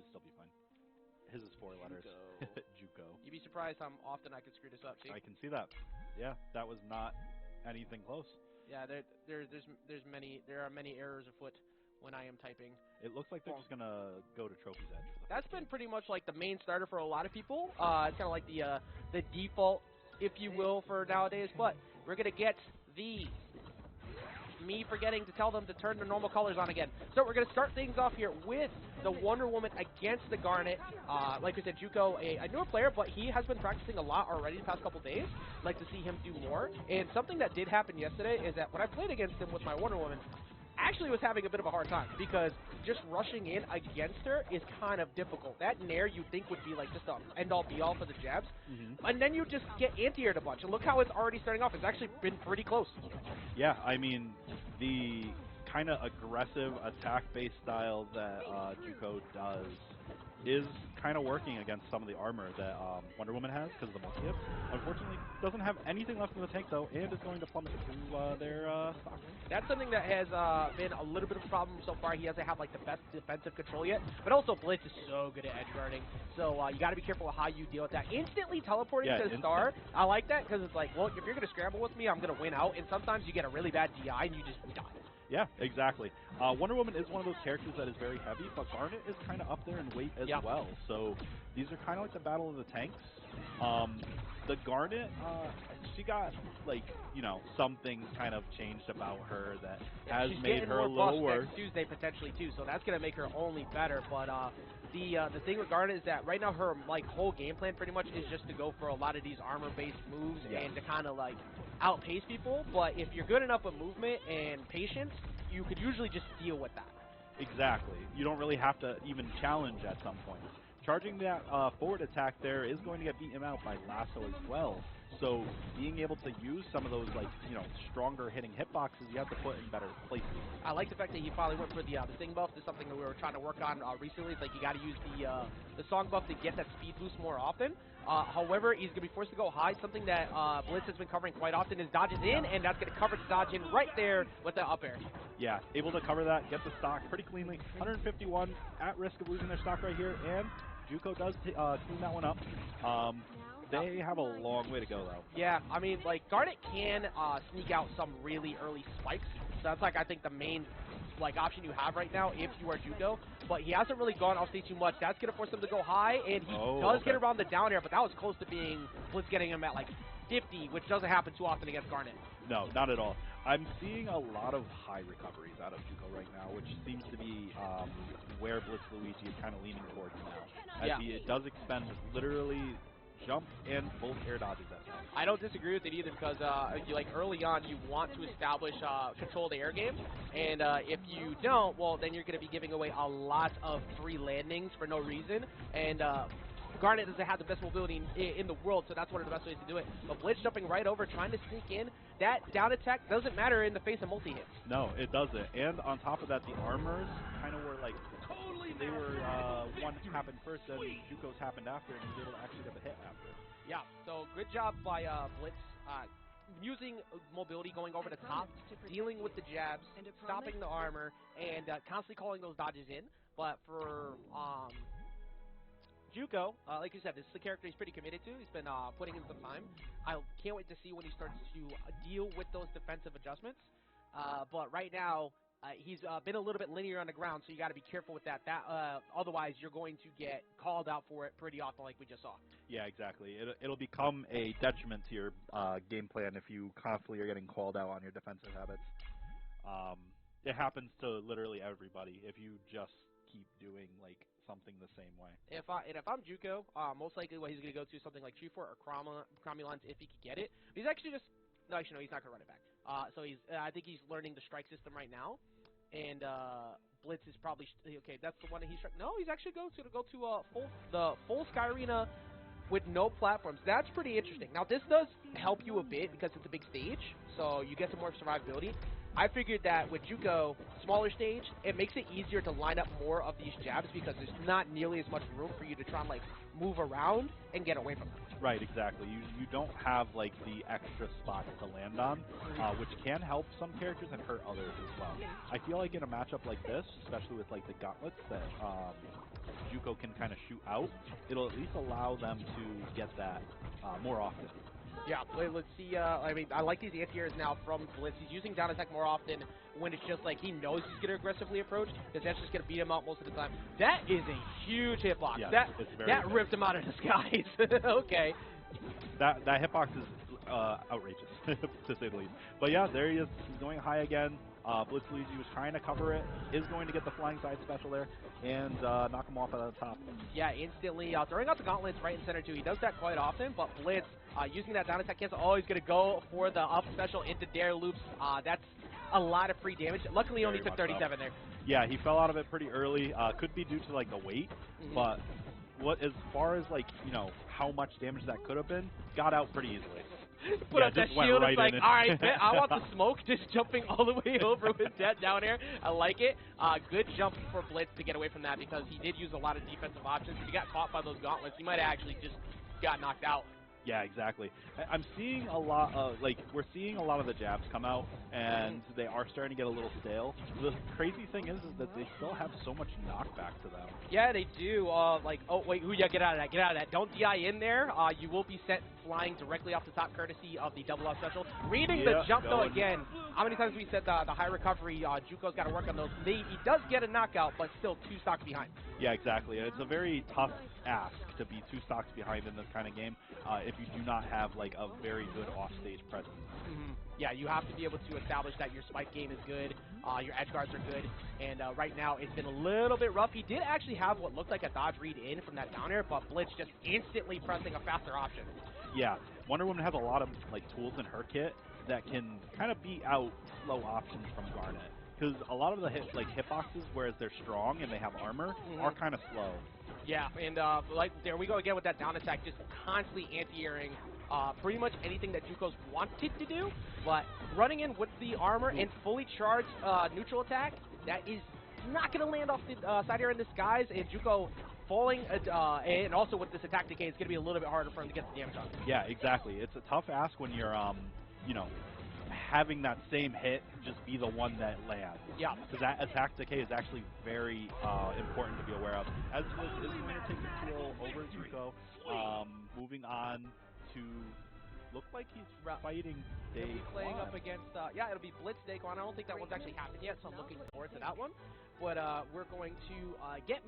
Should still be fine. His is 4 letters. Juco. You'd be surprised how often I could screw this up, Chief. I can see that. Yeah, that was not anything close. Yeah, there are many errors afoot when I am typing. It looks like they're just gonna go to Trophy's Edge. For the That's been pretty much like the main starter for a lot of people. It's kind of like the default, if you will, for nowadays. But we're gonna get me forgetting to tell them to turn the normal colors on again. So we're going to start things off here with the Wonder Woman against the Garnet. Like I said, Juco, a newer player, but he has been practicing a lot already the past couple days. I'd like to see him do more. And something that did happen yesterday is that when I played against him with my Wonder Woman, actually was having a bit of a hard time because just rushing in against her is kind of difficult. That Nair you think would be like just the end-all be-all for the jabs, and then you just get anti-aired a bunch. And look how it's already starting off. It's actually been pretty close. Yeah, I mean, the kind of aggressive attack-based style that Juco does is kind of working against some of the armor that Wonder Woman has because of the multi-hit. Unfortunately, doesn't have anything left in the tank, though, and is going to plummet through their stock. That's something that has been a little bit of a problem so far. He doesn't have, like, the best defensive control yet, but also Blitz is so good at edge guarding, so you got to be careful with how you deal with that. Instantly teleporting to the star, I like that because it's like, well, if you're going to scramble with me, I'm going to win out, and sometimes you get a really bad DI and you just die. Yeah, exactly. Wonder Woman is one of those characters that is very heavy, but Garnet is kind of up there in weight as well. So these are kind of like the battle of the tanks. The Garnet, she got, like, you know, some things kind of changed about her that has made her a little worse. Tuesday potentially too, so that's going to make her only better. But the thing with Garnet is that right now her like whole game plan pretty much is just to go for a lot of these armor-based moves and to kind of like outpace people. But if you're good enough with movement and patience, you could usually just deal with that. Exactly. You don't really have to even challenge at some point. Charging that forward attack there is going to get beaten out by Lasso as well. So being able to use some of those, like, you know, stronger hitting hitboxes, you have to put in better places. I like the fact that he finally went for the sting buff. This is something that we were trying to work on recently. It's like you got to use the song buff to get that speed boost more often. However, he's going to be forced to go high. Something that Blitz has been covering quite often is dodges in, and that's going to cover the dodge in right there with the up air. Yeah, able to cover that, get the stock pretty cleanly. 151 at risk of losing their stock right here, and Juco does clean that one up. They have a long way to go, though. Yeah, I mean, like, Garnet can sneak out some really early spikes. So that's, like, I think the main, like, option you have right now if you are Juco. But he hasn't really gone off stage too much. That's going to force him to go high, and he does get around the down air, but that was close to being Blitz getting him at, like, 50, which doesn't happen too often against Garnet. No, not at all. I'm seeing a lot of high recoveries out of Juco right now, which seems to be where BlitzLuigy is kind of leaning towards now. As he does expend literally jump and both air dodges at times. I don't disagree with it either because like early on you want to establish control of the air game, and if you don't, well then you're going to be giving away a lot of free landings for no reason, and Garnet doesn't have the best mobility in the world, so that's one of the best ways to do it. But Blitz jumping right over, trying to sneak in, that down attack doesn't matter in the face of multi-hits. No, it doesn't. And on top of that, the armors kind of were like, they were, one happened first, then Juco's happened after, and he was able to actually get the hit after. Yeah, so good job by Blitz. Using mobility, going over the top, dealing with the jabs, stopping the armor, and constantly calling those dodges in. But for Juco, like you said, this is the character he's pretty committed to. He's been putting in some time. I can't wait to see when he starts to deal with those defensive adjustments. But right now, he's been a little bit linear on the ground, so you got to be careful with that. Otherwise, you're going to get called out for it pretty often, like we just saw. Yeah, exactly. It'll become a detriment to your game plan if you constantly are getting called out on your defensive habits. It happens to literally everybody if you just keep doing like something the same way. If I'm Juco, most likely what he's going to go to is something like Tree Fort or Cromulons if he could get it. But he's actually just no, actually no, he's not going to run it back. So I think he's learning the strike system right now, and Blitz is probably okay. That's the one that he's no. He's actually going to go to the full Sky Arena with no platforms. That's pretty interesting. Now this does help you a bit because it's a big stage, so you get some more survivability. I figured that with Juco, smaller stage, it makes it easier to line up more of these jabs because there's not nearly as much room for you to try and like move around and get away from them. Right, exactly. You don't have like the extra spots to land on, which can help some characters and hurt others as well. I feel like in a matchup like this, especially with like the gauntlets that Juco can kind of shoot out, it'll at least allow them to get that more often. Yeah, let's see. I mean, I like these anti-airs now from Blitz. He's using down attack more often when it's just like he knows he's going to aggressively approach, because that's just going to beat him out most of the time. That is a huge hitbox. Yeah, that ripped him out of disguise. Okay. That hitbox is outrageous, to say the least. But yeah, there he is. He's going high again. BlitzLuigy was trying to cover it, is going to get the flying side special there, and knock him off at the top. Yeah, instantly throwing out the gauntlets right and center too. He does that quite often, but Blitz, using that down attack cancel, always going to go for the up special into dare loops. That's a lot of free damage. Luckily, he only took 37 there. Yeah, he fell out of it pretty early. Could be due to like the weight, but as far as like, you know, how much damage that could have been, got out pretty easily. Put up that shield, it's like, alright, I want the smoke, just jumping all the way over with that down air. I like it. Good jump for Blitz to get away from that, because he did use a lot of defensive options. If he got caught by those gauntlets, he might have actually just got knocked out. Yeah, exactly. I'm seeing a lot of, we're seeing a lot of the jabs come out, and they are starting to get a little stale. The crazy thing is that they still have so much knockback to them. Yeah, they do. Oh, wait, yeah, get out of that, get out of that. Don't DI in there. You will be sent flying directly off the top, courtesy of the double up special. Reading the jump, though, again. How many times we said the high recovery, Juco's got to work on those. He does get a knockout, but still 2 stocks behind. Yeah, exactly. It's a very tough ask to be 2 stocks behind in this kind of game if you do not have like a very good off-stage presence. Yeah, you have to be able to establish that your spike game is good, your edge guards are good, and right now it's been a little bit rough. He did actually have what looked like a dodge read in from that down air, but Blitz just instantly pressing a faster option. Yeah, Wonder Woman has a lot of like tools in her kit that can kind of beat out slow options from Garnet. Because a lot of the hitboxes, whereas they're strong and they have armor, are kind of slow. Yeah, and like there we go again with that down attack, just constantly anti-airing pretty much anything that Juco's wanted to do, but running in with the armor and fully charged neutral attack, that is not going to land off the side air in disguise, and Juco falling, and also with this attack decay, it's going to be a little bit harder for him to get the damage on. Yeah, exactly. It's a tough ask when you're, you know, having that same hit just be the one that lands. Yeah. Because that attack decay is actually very important to be aware of. As Blitz is going to take the kill over Juco, moving on to look like he's fighting Day playing up against, yeah, it'll be Blitz Daquan. I don't think that one's actually happened yet, so I'm looking forward to that one. But we're going to get